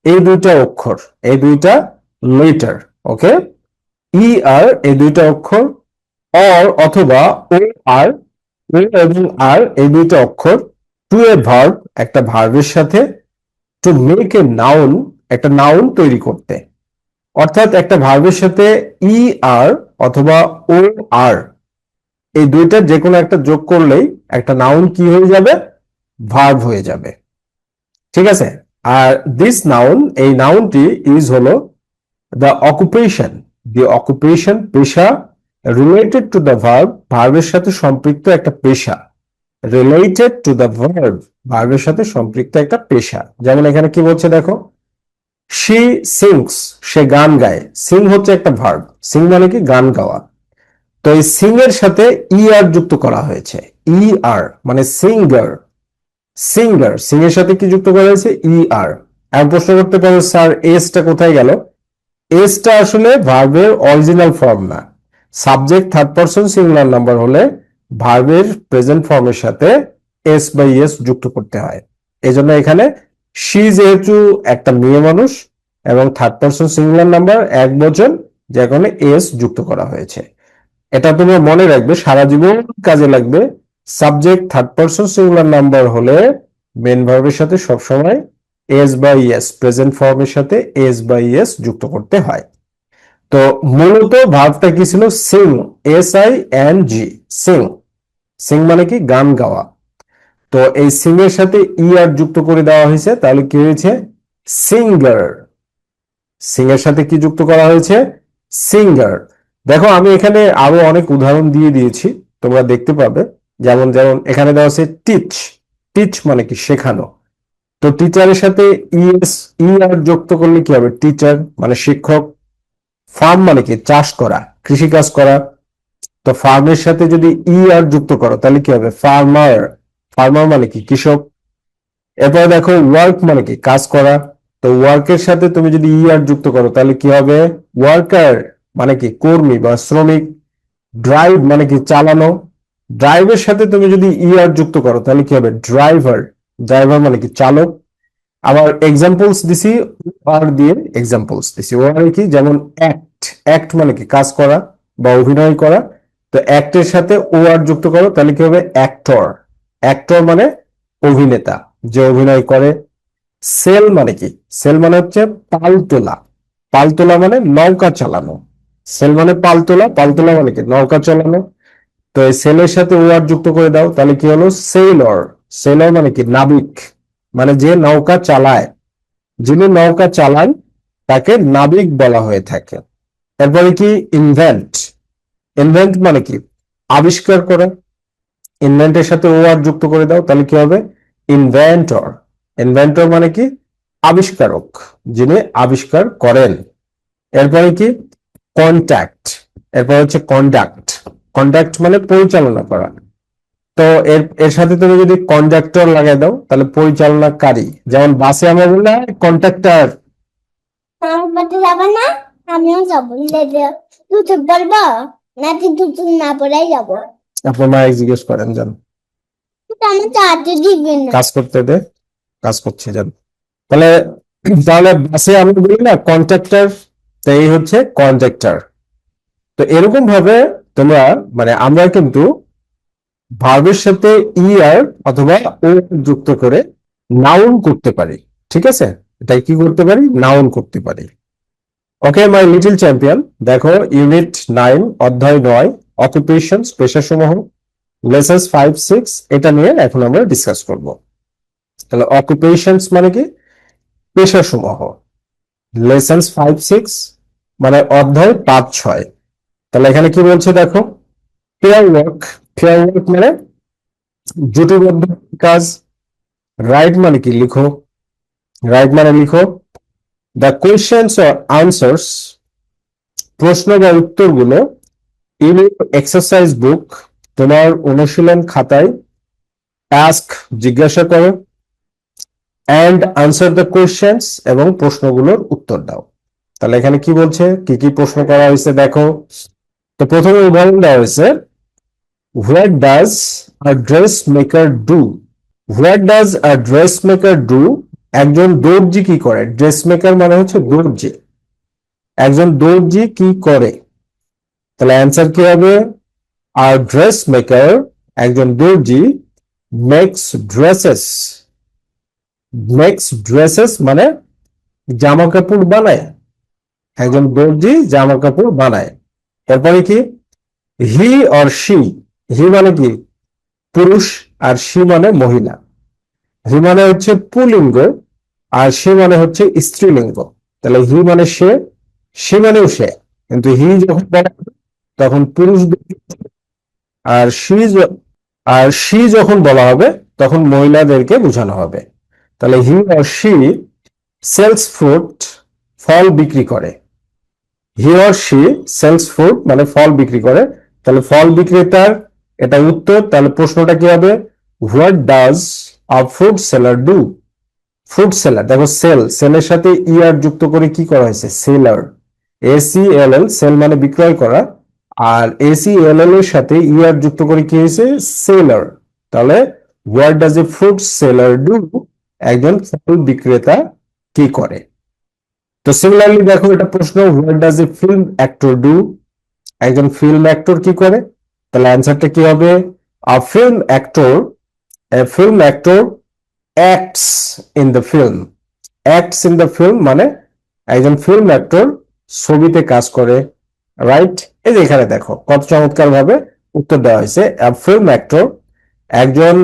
এই দুইটা অক্ষর, এই দুইটা লেটার, ওকে, ই আর এই দুইটা অক্ষর, অর অথবা ও আর, ও এবং আর এই দুইটা অক্ষর, টু এ ভার্ব একটা ভার্বের সাথে, টু মেক এ নাউন একটা নাউন তৈরি করতে। অর্থাৎ একটা ভার্বের সাথে ই আর অথবা ও আর এই দুইটা যে কোনো একটা যোগ করলেই একটা নাউন কি হয়ে যাবে, ভার্ব হয়ে যাবে। ঠিক আছে। আর দিস নাউন, এই নাউনটি ইজ হলো দ্য অকুপেশন, দি অকুপেশন পেশা, রিলেটেড টু দ্য ভার্ব ভার্বের সাথে সম্পৃক্ত একটা পেশা, রিলেটেড টু দ্য ভার্ব ভার্বের সাথে সম্পৃক্ত একটা পেশা। যেমন এখানে কি বলছে দেখো, শি সিংস, সে গান গায়। সিং হচ্ছে একটা ভার্ব, সিং মানে কি গান গাওয়া। তো এই সিং এর সাথে ই আর যুক্ত করা হয়েছে, ই আর মানে সিঙ্গার, সিঙ্গার, সিং এর সাথে কি যুক্ত করা হয়েছে, ই আর। এখন প্রশ্ন করতে পারো স্যার এসটা কোথায় গেল? এসটা আসলে ভার্বের অরিজিনাল ফর্ম না। Subject third person singular number হলে ভার্বের প্রেজেন্ট ফর্মের সাথে এস বাই এস যুক্ত করতে হয়। এই জন্য এখানে শি যেহেতু একটা মেয়ে মানুষ এবং থার্ড পারসন সিঙ্গুলার নাম্বার এক বচন, যেখানে এস যুক্ত করা হয়েছে। এটা তুমি মনে রাখবে, সারা জীবন কাজে লাগবে। Subject third person singular number হলে মেন ভার্বের সাথে সবসময় এস বাই এস, প্রেজেন্ট ফর্মের সাথে এস বাই এস যুক্ত করতে হয়। তো মূলত ভার্বটা কি ছিল, Singh, S I N G, Singh, Singh মানে কি গান গাওয়া। তো এই সিং এর সাথে ই আর যুক্ত করে দেওয়া হয়েছে, তাহলে কি হয়েছে, সিঙ্গার। সিং এর সাথে কি যুক্ত করা হয়েছে, সিঙ্গার। দেখো আমি এখানে আরো অনেক উদাহরণ দিয়ে দিয়েছি, তোমরা দেখতে পাবে। যেমন যেমন এখানে দেওয়া আছে টিচ, টিচ মানে কি শেখানো। তো টিচারের সাথে ইএস, ই আর যুক্ত করলে কি হবে, টিচার মানে শিক্ষক। ফার্ম মানে কি চাষ করা, কৃষিকাজ করা। তো ফার্মের সাথে যদি ই আর যুক্ত করো তাহলে কি হবে, ফার্মার, ফার্মার মানে কি কৃষক। এরপরে দেখো ওয়ার্ক মানে কি কাজ করা। তো ওয়ার্কের সাথে তুমি যদি ই আর যুক্ত করো তাহলে কি হবে, ওয়ার্কার মানে কি কর্মী বা শ্রমিক। ড্রাইভ মানে কি চালানো, ড্রাইভের সাথে তুমি যদি ই আর যুক্ত করো তাহলে কি হবে, ড্রাইভার, ড্রাইভার মানে কি চালক। আবার এক্সাম্পলস দিছি, আর দিয়ে এক্সাম্পলস দিছি। ও আর কি, যেমন অ্যাক্ট, অ্যাক্ট মানে কি কাজ করা বা অভিনয় করা। তো অ্যাক্টের সাথে ও আর যুক্ত করো তাহলে কি হবে, অ্যাক্টর, অ্যাক্টর মানে অভিনেতা যে অভিনয় করে। সেল মানে কি, সেল মানে হচ্ছে পালতোলা, পালতোলা মানে নৌকা চালানো। সেল মানে পালতোলা, পালতোলা মানে কি নৌকা চালানো। তো এই সেলের সাথে ও আর যুক্ত করে দাও তাহলে কি হলো, সেলর, সেলর মানে কি নাবিক, মানে যে নৌকা চালায়, যিনি নৌকা চালান তাকে নাবিক বলা হয়ে থাকে। তারপরে কি ইনভেন্ট, ইনভেন্ট মানে কি আবিষ্কার করা। ইনভেন্টের সাথে ও আর যুক্ত করে দাও তাহলে কি হবে, ইনভেন্টর, ইনভেন্টর মানে কি আবিষ্কারক, যিনি আবিষ্কার করেন। এরপরে কি কন্ট্যাক্ট, এরপর হচ্ছে কন্ডাক্ট, কন্ডাক্ট মানে পরিচালনা করা। তো এর এর সাথে তুমি যদি কন্ডাক্টর লাগাই দাও তাহলে পরিচালনাকারী। যেমন বাসে আমরা বলি কন্ডাক্টর। বলতে যাবো না, আমিও যাবো। দুটো বলবো নাকি দুটো না পড়াই যাবো? আপনার মায়ের জিজ্ঞেস করেন, যান আমি চার্জে দিবে না। কাজ করতে দে, কাজ করছে, যান। তাহলে তাহলে বাসে আমরা বলি না কন্ট্রাক্টর, তো এই হচ্ছে কন্ট্রাক্টর। তো এরকম ভাবে তোমরা মানে আমরা কিন্তু ভার্বের সাথে ই আর অথবা ও যুক্ত করে নাউন করতে পারি। ঠিক আছে, এটাই কি করতে পারি, নাউন করতে পারি। ওকে মাই লিটল চ্যাম্পিয়ন, দেখো ইউনিট 9 অধ্যায় 9 অকুপেশনস পেশাসমূহ, লেসন্স 5, 6 এটা নিয়ে এখন আমরা ডিসকাস করব। তাহলে অকুপেশনস মানে কি, পেশাসমূহ। লেসন্স 5-6 মানে অধ্যায় 5-6। তাহলে এখানে কি বলছে দেখো, পেয়ার ওয়ার্ক। পেয়ার ওয়ার্ক মানে জোটবদ্ধ কাজ। রাইট মানে কি, লিখো। রাইট মানে লিখো। দ্য কোয়েশ্চেন্স অর আনসার্স, প্রশ্ন বা উত্তরগুলো, ইন এক্সারসাইজ বুক, তোমার অনুশীলন খাতায়, আস্ক জিজ্ঞাসা করো, অ্যান্ড আনসার দ্য কোয়েশ্চেন্স এবং প্রশ্নগুলোর উত্তর দাও। তাহলে এখানে কি বলছে, কি কি প্রশ্ন করা হয়েছে দেখো। তো প্রথমে উদাহরণ দেওয়া হয়েছে, what does a dress maker do. What does a dress maker do, একজন দর্জি কি করে। ড্রেস মেকার মানে হচ্ছে দর্জি, একজন দর্জি কি করে। তাহলে অ্যান্সার কি হবে, আর ড্রেস মেকার, একজন দর্জি, মেক্স ড্রেসেস। মেক্স ড্রেসেস মানে জামা কাপড় বানায়, একজন দর্জি জামা কাপড় বানায়। তারপরে কি, হি অর শি, হি মানে কি পুরুষ, আর শি মানে মহিলা। হি মানে হচ্ছে পুলিঙ্গ, আর শি মানে হচ্ছে স্ত্রীলিঙ্গ। তাহলে হি মানে সে, সে মানেও সে, কিন্তু হি যখন বলা হবে তখন পুরুষ, আর আর শি যখন বলা হবে তখন মহিলাদেরকে বোঝানো হবে। তাহলে he or she sells fruit, ফল বিক্রি করে। He or she sells fruit মানে ফল বিক্রি করে। তাহলে ফল বিক্রেতার, এটা উত্তর। তাহলে প্রশ্নটা কি হবে, what does a fruit seller do. Fruit seller, দেখো সেল, সেলের সাথে ইয়ার যুক্ত করে কি করা হয়েছে, সেলার। ACLL, সেল মানে বিক্রয় করা, আর ACLL এর সাথে ইয়ার যুক্ত করে কি হয়েছে, সেলার। তাহলে what does A fruit seller do, একজন ফল বিক্রেতা কি করে। তো সিমিলারলি দেখো, এটা প্রশ্ন, what does A film actor do, একজন ফিল্ম অ্যাক্টর কি করে। তাহলে অ্যান্সারটা কি হবে, a film actor, A film actor acts in the film. Acts in the film মানে একজন ফিল্ম অ্যাক্টর ছবিতে কাজ করে। রাইট, এই যে এখানে দেখো কত চমৎকার ভাবে উত্তর দেওয়া হয়েছে। ফিল্ম অ্যাক্টর, একজন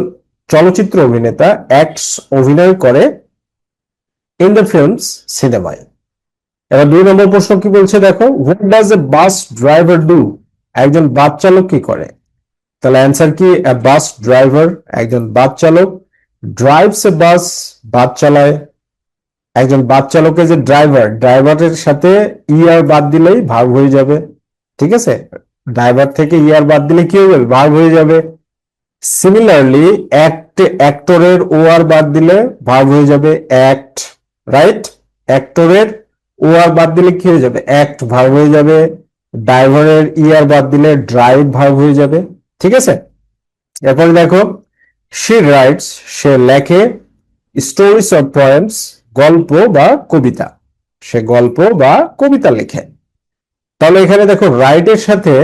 চলচ্চিত্র অভিনেতা, অ্যাক্টস অভিনয় করে, ইন দ্য ফিল্মস সিনেমায়। এবার 2 নম্বর প্রশ্ন কি বলছে দেখো, what does A bus driver do, একজন বাস চালক কি করে। তাহলে অ্যান্সার কি, বাস ড্রাইভার, একজন বাস চালক, ড্রাইভস এ বাস, বাস চালায়। একজন বাস চালকের যে ড্রাইভার, ড্রাইভারের সাথে ইয়ার বাদ দিলেই ভার্ব হয়ে যাবে। ঠিক আছে, ড্রাইভার থেকে ইয়ার বাদ দিলে কি হবে, ভার্ব হয়ে যাবে। সিমিলারলি অ্যাক্টরের ও আর বাদ দিলে ভার্ব হয়ে যাবে অ্যাক্ট। রাইট, অ্যাক্টরের ও আর বাদ দিলে কি হয়ে যাবে, অ্যাক্ট ভার্ব হয়ে যাবে। ড্রাইভারের ইয়ার বাদ দিলে ড্রাইভ ভার্ব হয়ে যাবে। ঠিক আছে, এরপরে দেখো, শি রাইটস, সে লেখে, স্টোরিজ অফ পোয়েমস, গল্প বা কবিতা, সে গল্প বা কবিতা লেখে। তাহলে এখানে দেখো, রাইটের সাথে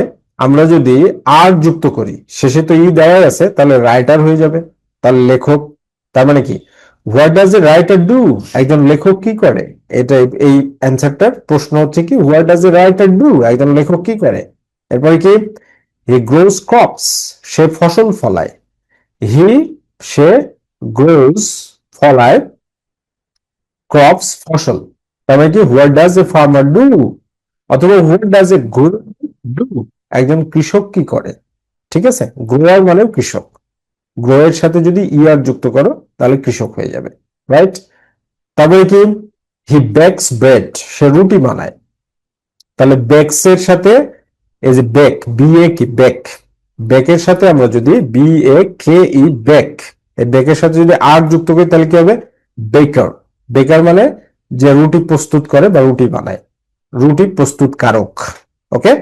আমরা যদি আর যুক্ত করি, শেষে তো ই দেওয়া আছে, তাহলে রাইটার হয়ে যাবে, তাহলে লেখক। তার মানে কি, what does a writer do, একজন লেখক কি করে। এটা এই অ্যান্সারটার প্রশ্ন হচ্ছে কি, what does a writer do, একজন লেখক কি করে। এরপরে কি, হি গ্রোস ক্রপস, সে ফসল ফলায়। হি, সে, গ্রোস ফলায়, ক্রপস ফসল। তার মানে কি, what does a farmer do, অথবা what does a grower do, একজন কৃষক কি করে। ঠিক আছে, গ্রোয়ার মানেও কৃষক, গ্রোয়ের সাথে যদি ইয়ার যুক্ত করো তাহলে কৃষক হয়ে যাবে। রাইট, তারপরে কি, হি বেকস ব্রেড, সে রুটি বানায়। তাহলে বেকস এর সাথে, এই যে বেক, BA কি বেক, বেকের সাথে আমরা যদি BAKE বেক, এই বেকের সাথে যদি আর যুক্ত করি তাহলে কি হবে, বেকার। বেকার মানে যে রুটি প্রস্তুত করে বা রুটি বানায়, রুটি প্রস্তুতকারক। ওকে,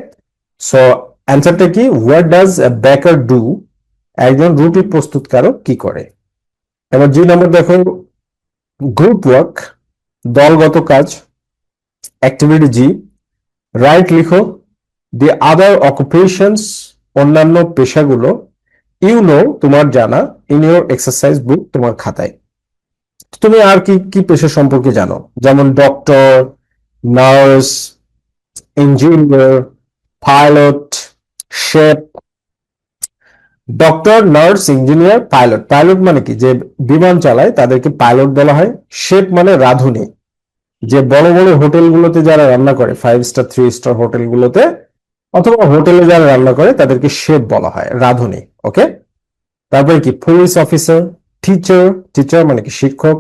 সো অ্যান্সারটা কি, হোয়াট ডাজ এ বেকার ডু, একজন রুটি প্রস্তুতকারক কি করে। এবার 2 নম্বর দেখো, গ্রুপ ওয়ার্ক, দলগত কাজ। অ্যাক্টিভিটি জি, রাইট লিখো, দি আদার অকুপেশনস, অন্যান্য পেশাগুলো, ইউ নো তোমার জানা, ইন ইউর এক্সারসাইজ বুক, তোমার খাতায়। তুমি আর কি কি পেশা সম্পর্কে জানো, যেমন doctor, nurse, engineer, pilot, chef. Doctor, nurse, engineer, pilot. Pilot মানে কি, যে বিমান চালায় তাদেরকে পাইলট বলা হয়। শেফ মানে রাঁধুনি, যে বড় বড় হোটেলগুলোতে যারা রান্না করে 5 স্টার 3 স্টার হোটেলগুলোতে অথবা হোটেলে যারা রান্না করে তাদেরকে শেফ বলা হয়, রাঁধুনি। ওকে, তারপরে কি পুলিশ অফিসার, টিচার, টিচার মানে কি শিক্ষক,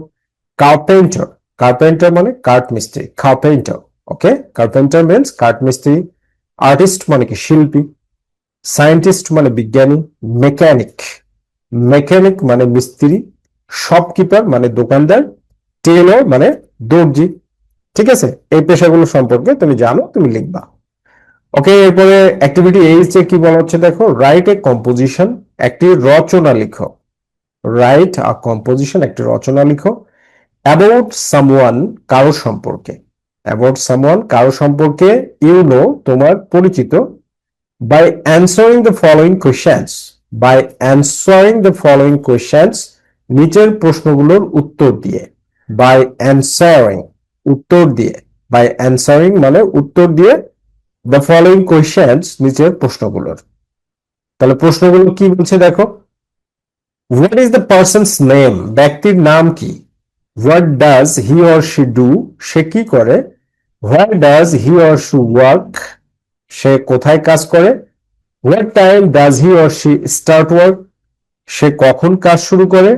কার্পেন্টার, কার্পেন্টার মানে কাঠ মিস্ত্রি, কার্পেন্টার। ওকে, কার্পেন্টার মিন্স কাঠ মিস্ত্রি। আর্টিস্ট মানে কি শিল্পী, সায়েন্টিস্ট মানে বিজ্ঞানী, মেকানিক, মেকানিক মানে মিস্ত্রি, শপকিপার মানে দোকানদার, টেলর মানে দর্জি। ঠিক আছে, এই পেশাগুলো সম্পর্কে তুমি জানো, তুমি লিখবা। ওকে, এরপরে অ্যাক্টিভিটি এইচ এ কি বলা হচ্ছে দেখো, রাইট এ কম্পোজিশন, একটি রচনা লিখো। রাইট আ কম্পোজিশন, একটি রচনা লিখো। অ্যাবাউট সামওয়ান, কারো সম্পর্কে। অ্যাবাউট সামওয়ান, কারো সম্পর্কে। ইউ নো, তোমার পরিচিত। By answering the following questions, by answering the following questions, নিচের প্রশ্নগুলোর উত্তর দিয়ে। বাই অ্যান্সারিং, উত্তর দিয়ে। বাই অ্যান্সারিং মানে উত্তর দিয়ে দ্য ফলোইং কোয়েশ্চেন্স, নিচের প্রশ্নগুলোর। তাহলে প্রশ্নগুলো কি বলছে দেখো, what is the person's name, ব্যক্তির নাম কি। What does he or she do, সে কি করে। Where does he or she work, সে কোথায় কাজ করে। What time does he or she start work, সে কখন কাজ শুরু করে।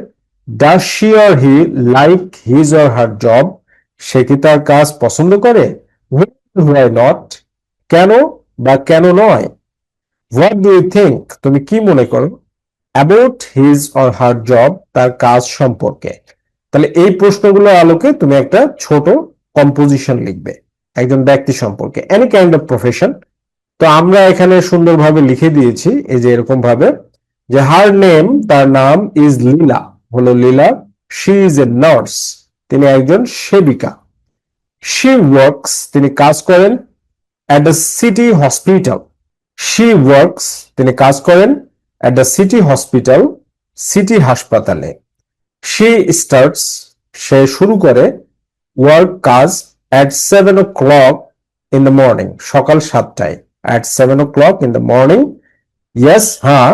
Does she or he like his or her job, সে কি তার কাজ পছন্দ করে। হোয়াই নট, কেন বা কেন নয়। হোয়াট ডু ইউ থিঙ্ক, তুমি কি মনে করো। About his or her job, তার কাজ সম্পর্কে। তাহলে এই প্রশ্নগুলোর আলোকে তুমি একটা ছোট কম্পোজিশন লিখবে একজন ব্যক্তি সম্পর্কে, এনি কাইন্ড অফ প্রফেশন। তো আমরা এখানে সুন্দরভাবে লিখে দিয়েছি এই যে এরকম ভাবে, যে হার নেম, তার নাম, ইজ লীলা, হলো লীলা। শি ইজ এ নার্স, তিনি একজন সেবিকা। শি ওয়ার্কস, তিনি কাজ করেন। At the city hospital, she works, তিনি কাজ করেন। At the city hospital, city হাসপাতালে। শি স্টার্টস, সে শুরু করে। ওয়ার্ক, কাজ। At 7 o'clock in the morning, সকাল 7টায়। At 7 o'clock in the morning. Yes, হ্যাঁ।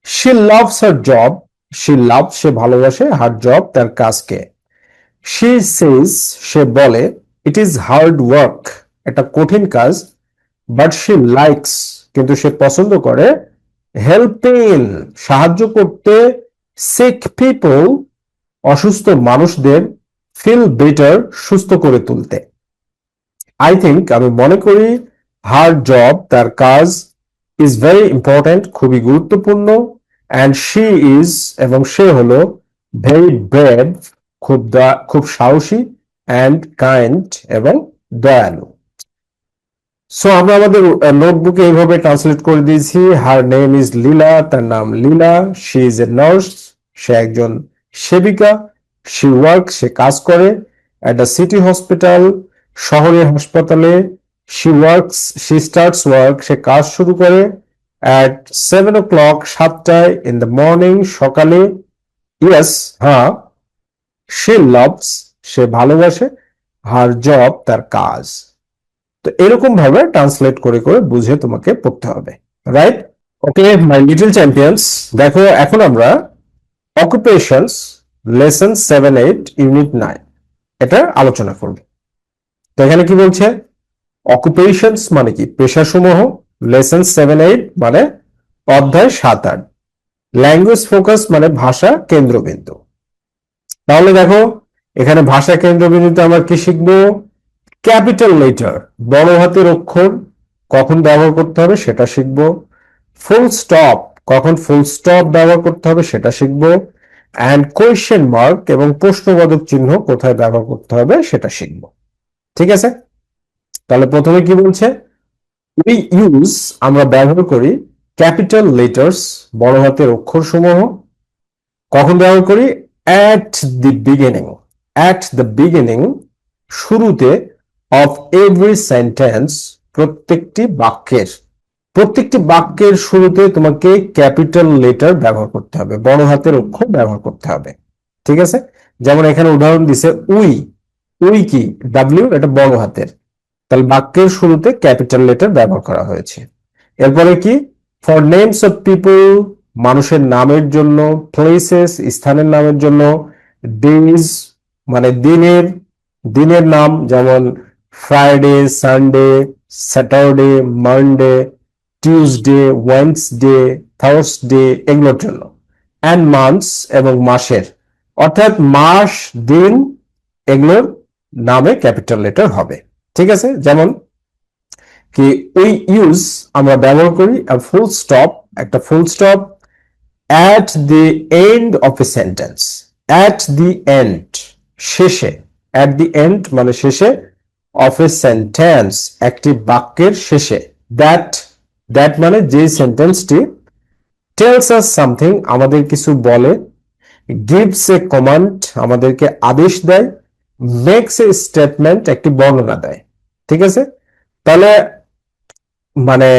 She loves her job, she love, সে ভালোবাসে, হার জব, তার কাজকে। শি সেজ, সে বলে। ইট ইজ হার্ড ওয়ার্ক, এটা কঠিন কাজ। বাট শি লাইকস, কিন্তু সে পছন্দ করে। হেল্পিং, সাহায্য করতে। সিক পিপল, অসুস্থ মানুষদের। ফিল বেটার, সুস্থ করে তুলতে। আই থিঙ্ক, আমি মনে করি। হার জব, তার কাজ। ইজ ভেরি ইম্পর্টেন্ট, খুবই গুরুত্বপূর্ণ। অ্যান্ড শি ইজ, এবং সে হলো। ভেরি ব্রেভ, খুব সাহসী। অ্যান্ড কাইন্ড, এবং দয়ালু। সো আমরা আমাদের নোটবুকে এইভাবে ট্রান্সলেট করে দিয়েছি। হার নেম ইজ লীলা, তার নাম লীলা। শি ইজ এ নার্স, সে একজন সেবিকা। শি ওয়ার্ক, সে কাজ করে। অ্যাট দ্য সিটি হসপিটাল, শহরের হাসপাতালে। She works, she starts work, সে কাজ শুরু করে। অ্যাট 7 o'clock, 7টায়। ইন দ্য মর্নিং, সকালে। ইয়েস, হ্যাঁ। শি লাভস, সে ভালোবাসে। হার জব, তার কাজ। তো এরকম ভাবে ট্রান্সলেট করে করে বুঝে তোমাকে পড়তে হবে, right? Okay my little champions, দেখো এখন আমরা অকুপেশনস লেসন 7-8 ইউনিট 9 এটা আলোচনা করব। তো এখানে কি বলছে, অকুপেশনস মানে কি, পেশাসমূহ। লেসন 7-8 মানে অধ্যায় 7-8। ল্যাঙ্গুয়েজ ফোকাস মানে ভাষা কেন্দ্রবিন্দু। তাহলে দেখো এখানে ভাষা কেন্দ্রবিন্দুতে আমরা কি শিখবো, ক্যাপিটাল লেটার, বড় হাতের অক্ষর কখন ব্যবহার করতে হবে সেটা শিখব। ফুল স্টপ, কখন ফুল স্টপ ব্যবহার করতে হবে সেটা শিখব। অ্যান্ড কোয়েশ্চেন মার্ক, এবং প্রশ্নবোধক চিহ্ন কোথায় ব্যবহার করতে হবে সেটা শিখব। ঠিক আছে, তাহলে প্রথমে কি বলছে, উই ইউজ, আমরা ব্যবহার করি। ক্যাপিটাল লেটার্স, বড় হাতের অক্ষর সমূহ কখন ব্যবহার করি, at the beginning, at the beginning, শুরুতে। অফ এভরি সেন্টেন্স, প্রত্যেকটি বাক্যের, প্রত্যেকটি বাক্যের শুরুতে তোমাকে ক্যাপিটাল লেটার ব্যবহার করতে হবে, বড় হাতের অক্ষর ব্যবহার করতে হবে। ঠিক আছে, যেমন এখানে উদাহরণ দিছে উই, উই কি, ডাব্লিউ, এটা বড় হাতের, তাহলে বাক্যের শুরুতে ক্যাপিটাল লেটার ব্যবহার করা হয়েছে। এরপরে কি, ফর নেমস অফ পিপল, মানুষের নামের জন্য। প্লেসেস, স্থানের নামের জন্য। ডেজ মানে দিনের, দিনের নাম যেমন Friday, Sunday, Saturday, Monday, Tuesday, Wednesday, Thursday, এগুলোর জন্য। অ্যান্ড মান্থস, এবং মাসের, অর্থাৎ মাস, দিন, এগুলোর নামে ক্যাপিটাল লেটার হবে। ঠিক আছে, যেমন কি উই ইউজ, আমরা ব্যবহার করি ফুল স্টপ, একটা full stop at the end of a sentence, at the end, শেষে, at the end মানে শেষে, of a sentence, একটি বাক্যের শেষে, that মানে যে সেন্টেন্সটি tells us something, আমাদের কিছু বলে, gives a command, আমাদেরকে আদেশ দেয়, makes a statement, একটি বর্ণনা দেয়। ঠিক আছে, তাহলে মানে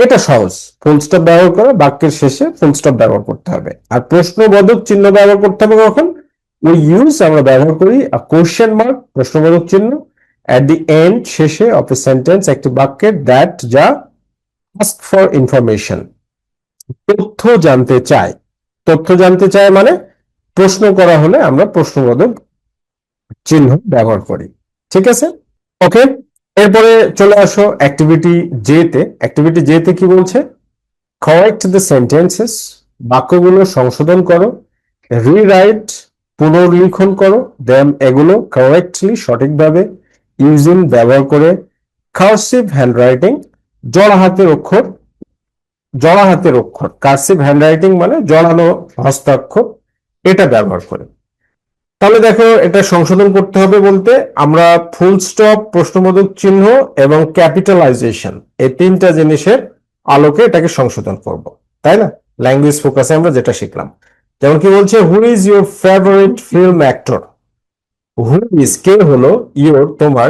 এটা সহজ, ফুল স্টপ ব্যবহার করে বাক্যের শেষে ফুল স্টপ ব্যবহার করতে হবে। আর প্রশ্নবোধক চিহ্ন ব্যবহার করতে হবে কখন? উই ইউজ, আমরা ব্যবহার করি কোশ্চেন মার্ক, প্রশ্নবোধক চিহ্ন, এট দি এন্ড, শেষে, অফ এ সেন্টেন্স, একটি বাক্যের, দ্যাট, যা, আস্ক ফর ইনফরমেশন, তথ্য জানতে চায়। তথ্য জানতে চায় মানে প্রশ্ন করা হলে আমরা প্রশ্নবোধক চিহ্ন ব্যবহার করি। ঠিক আছে, ওকে। এরপরে চলে আসো অ্যাক্টিভিটি জে তে। অ্যাক্টিভিটি জে তে কি বলছে? কারেক্ট দ্য সেন্টেন্সেস, বাক্যগুলো সংশোধন করো, রিরাইট, পুনর্লিখন করো, দেম, এগুলো, কারেক্টলি, সঠিকভাবে, ইউজিং, ব্যবহার করে, কার্সিভ হ্যান্ডরাইটিং, জড়া হাতের অক্ষর, জড়া হাতের অক্ষর, কার্সিভ হ্যান্ডরাইটিং মানে জড়ানো হস্তাক্ষর, এটা ব্যবহার করে। তাহলে দেখো, এটা সংশোধন করতে হবে বলতে আমরা ফুল স্টপ, প্রশ্নবোধক চিহ্ন এবং ক্যাপিটালাইজেশন, এই তিনটা জিনিসের আলোকে এটাকে সংশোধন করব, তাই না? ল্যাঙ্গুয়েজ ফোকাসে আমরা যেটা শিখলাম, যেমন কি বলছে, who is your favourite film actor? Who is, কে হলো, ইউর, তোমার,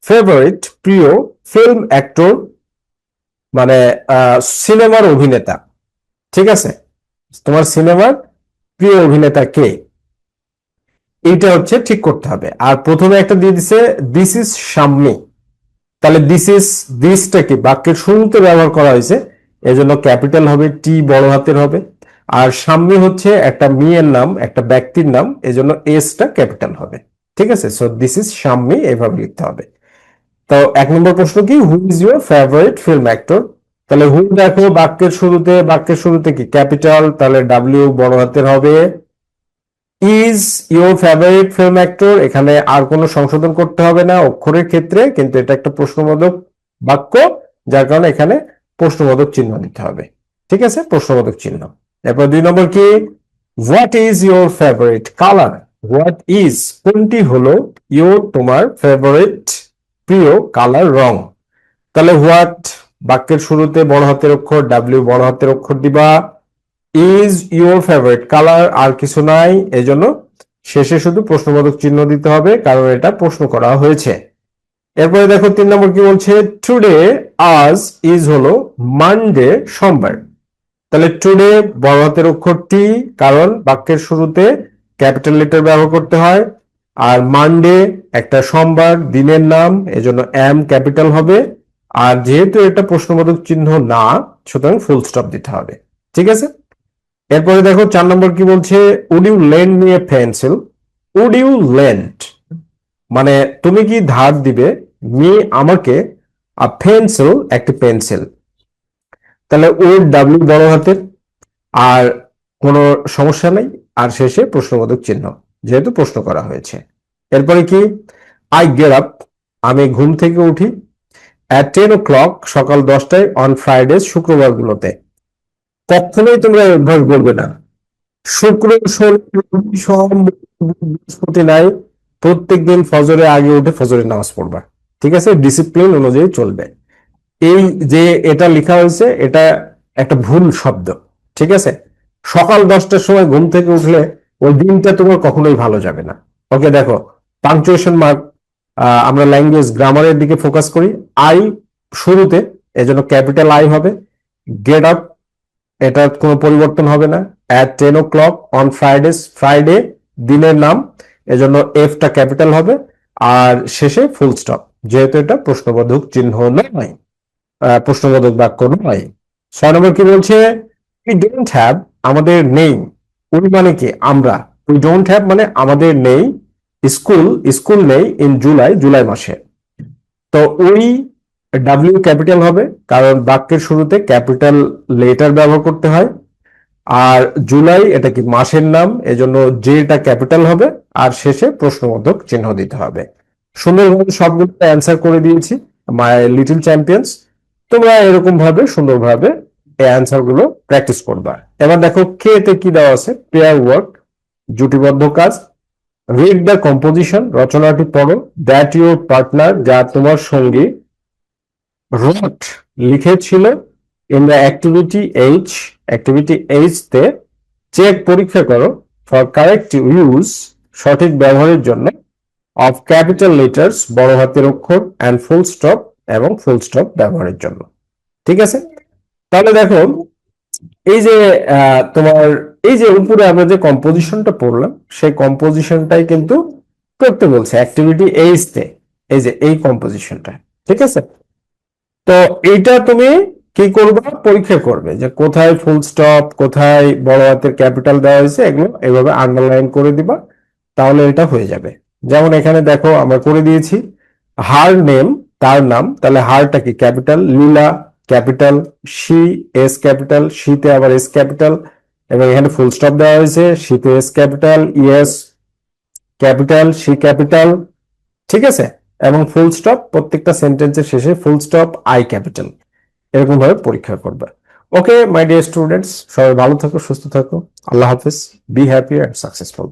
ফেভারিট, প্রিয়, ফিল্ম অ্যাক্টর মানে সিনেমার অভিনেতা। ঠিক আছে, তোমার সিনেমার প্রিয় অভিনেতা কে? এইটা হচ্ছে ঠিক করতে হবে। আর প্রথমে একটা দিয়ে দিছে দিস ইজ শাম্মী, তাহলে দিস ইজ, দিসটা কি বাক্যের শুরুতে ব্যবহার করা হয়েছে, এজন্য ক্যাপিটাল হবে, টি বড় হাতের হবে। আর শাম্মী হচ্ছে একটা মেয়ের নাম, একটা ব্যক্তির নাম, এজন্য এসটা ক্যাপিটাল হবে। ঠিক আছে, সো দিস ইজ শাম্মী, এইভাবে লিখতে হবে। তো 1 নম্বর প্রশ্ন কি, হু is your favourite film actor? তাহলে হু দেখো বাক্যের শুরুতে, বাক্যের শুরুতে কি ক্যাপিটাল, তাহলে ডাব্লিউ বড় হাতের হবে। Is your favourite film actor, এখানে আর কোনো সংশোধন করতে হবে না অক্ষরের ক্ষেত্রে, কিন্তু এটা একটা প্রশ্নবোধক বাক্য, যার কারণে এখানে প্রশ্নবোধক চিহ্ন দিতে হবে। ঠিক আছে, প্রশ্নবোধক চিহ্ন। এরপর 2 নম্বর কি, what is your favourite colour? What is, কোনটি হলো, ইউর, তোমার, ফেভারিট, প্রিয়, কালার, রং। তাহলে হোয়াট বাক্যের শুরুতে বড় হাতের অক্ষর, ডাব্লিউ বড় হাতের অক্ষর দিবা, ইজ ইউর ফেভারিট কালার, আর কিছু নাই, এজন্য শেষে শুধু প্রশ্নবোধক চিহ্ন দিতে হবে, কারণ এটা প্রশ্ন করা হয়েছে। এরপরে দেখো 3 নম্বর কি বলছে, টুডে, আজ, ইজ হলো মানডে, সোমবার। তাহলে টুডে বড় হাতের অক্ষর টি, কারণ বাক্যের শুরুতে ক্যাপিটাল লেটার ব্যবহার করতে হয়। আর মানডে একটা সোমবার, দিনের নাম, এজন্য এম ক্যাপিটাল হবে। আর যেহেতু এটা প্রশ্নবোধক চিহ্ন না, সুতরাং ফুল স্টপ দিতে হবে। ঠিক আছে, এরপরে দেখো 4 নম্বর কি বলছে, would you lend me a pencil? Would you lend মানে তুমি কি ধার দিবে, মি আমাকে, আ পেন্সিল একটি পেন্সিল। তাহলে উড ডাব্লিউ বড় হাতের, আর কোনো সমস্যা নেই, আর শেষে প্রশ্নবোধক চিহ্ন, যেহেতু প্রশ্ন করা হয়েছে। এরপরে কি, আই গেট আপ, আমি ঘুম থেকে উঠি, অ্যাট 10 o'clock, সকাল 10টায়, অন ফ্রাইডেজ, শুক্রবার গুলোতে। কখনোই তোমরা অভ্যাস করবে না শুক্র, শনি, সোম, বৃহস্পতি নাই, প্রত্যেকদিন ফজরে আগে উঠে ফজরের নামাজ পড়বা। ঠিক আছে, ডিসিপ্লিন অনুযায়ী চলবে। এই যে এটা লেখা হয়েছে, এটা একটা ভুল শব্দ। ঠিক আছে, সকাল 10টার সময় ঘুম থেকে উঠলে ওই দিনটা তোমার কখনোই ভালো যাবে না। ওকে, দেখো পাংচুয়েশন মার্ক, আমরা ল্যাঙ্গুয়েজ গ্রামারের দিকে ফোকাস করি। আই শুরুতে, এজন্য ক্যাপিটাল আই হবে। গেট আপ, এটা কোনো পরিবর্তন হবে না। At 10 o'clock, on Fridays, Friday দিনের নাম, এজন্য এফটা ক্যাপিটাল হবে। আর শেষে ফুল স্টপ, যেহেতু এটা প্রশ্নবোধক চিহ্ন নয়, প্রশ্নবোধক বাক্য নয়। 6 নম্বর কি বলছে, উই ডোন্ট হ্যাভ, আমাদের নেই। উই মানে কি আমরা, উই ডোন্ট হ্যাভ মানে আমাদের নেই, স্কুল স্কুল নেই ইন জুলাই মাসে। তো ওই ডাব্লিউ ক্যাপিটাল হবে, কারণ বাক্যের শুরুতে ক্যাপিটাল লেটার ব্যবহার করতে হয়। আর জুলাই এটা কি মাসের নাম, এজন্য যেটা ক্যাপিটাল হবে, আর শেষে প্রশ্নবোধক চিহ্ন দিতে হবে। সুন্দরভাবে সবগুলো অ্যান্সার করে দিয়েছি মাই লিটল চ্যাম্পিয়ন্স। তোমরা এরকম ভাবে সুন্দরভাবে এই অ্যান্সার গুলো প্র্যাকটিস করবা। এবার দেখো কে তে কি দেওয়া আছে, পেয়ার ওয়ার্ক, জুটিবদ্ধ কাজ। রিড দ্য কম্পোজিশন, রচনাটি পড়ো। দ্যাট ইউর পার্টনার, যা তোমার সঙ্গী। রোট, লিখেছিল। ইন দ্য অ্যাক্টিভিটি এইচ তে চেক, পরীক্ষা করো। ফর কারেক্ট ইউজ, সঠিক ব্যবহারের জন্য। অফ ক্যাপিটাল লেটার্স, বড় হাতের অক্ষর। অ্যান্ড ফুল স্টপ, এবং ফুল স্টপ ব্যবহারের জন্য। ঠিক আছে, তাহলে দেখো এই যে তোমার এই যে উপরে আমরা যে কম্পোজিশনটা পড়লাম, সেই কম্পোজিশনটাই কিন্তু করতে বলছে অ্যাক্টিভিটি এইচ তে, এই যে এই কম্পোজিশনটা। ঠিক আছে, তো এইটা তুমি কি করবে, পরীক্ষা করবে যে কোথায় ফুল স্টপ, কোথায় বড় হাতের ক্যাপিটাল দেওয়া হয়েছে, এগুলো এভাবে আন্ডারলাইন করে দিবা, তাহলে এটা হয়ে যাবে। যেমন এখানে দেখো আমরা করে দিয়েছি হার নেম, তার নাম, তাহলে হারটা কি capital, Leela capital, she S capital, শীতে আবার এস ক্যাপিটাল, এবং এখানে ফুল স্টপ দেওয়া হয়েছে, শীতে S capital, yes capital, she capital. ঠিক আছে, এবং ফুল স্টপ প্রত্যেকটা সেন্টেন্সের শেষে ফুল স্টপ, আই ক্যাপিটাল। এরকম ভাবে পরীক্ষা করবে। ওকে মাই ডিয়ার স্টুডেন্টস, সবাই ভালো থাকো, সুস্থ থাকো। আল্লাহ হাফিজ। Be happy and successful.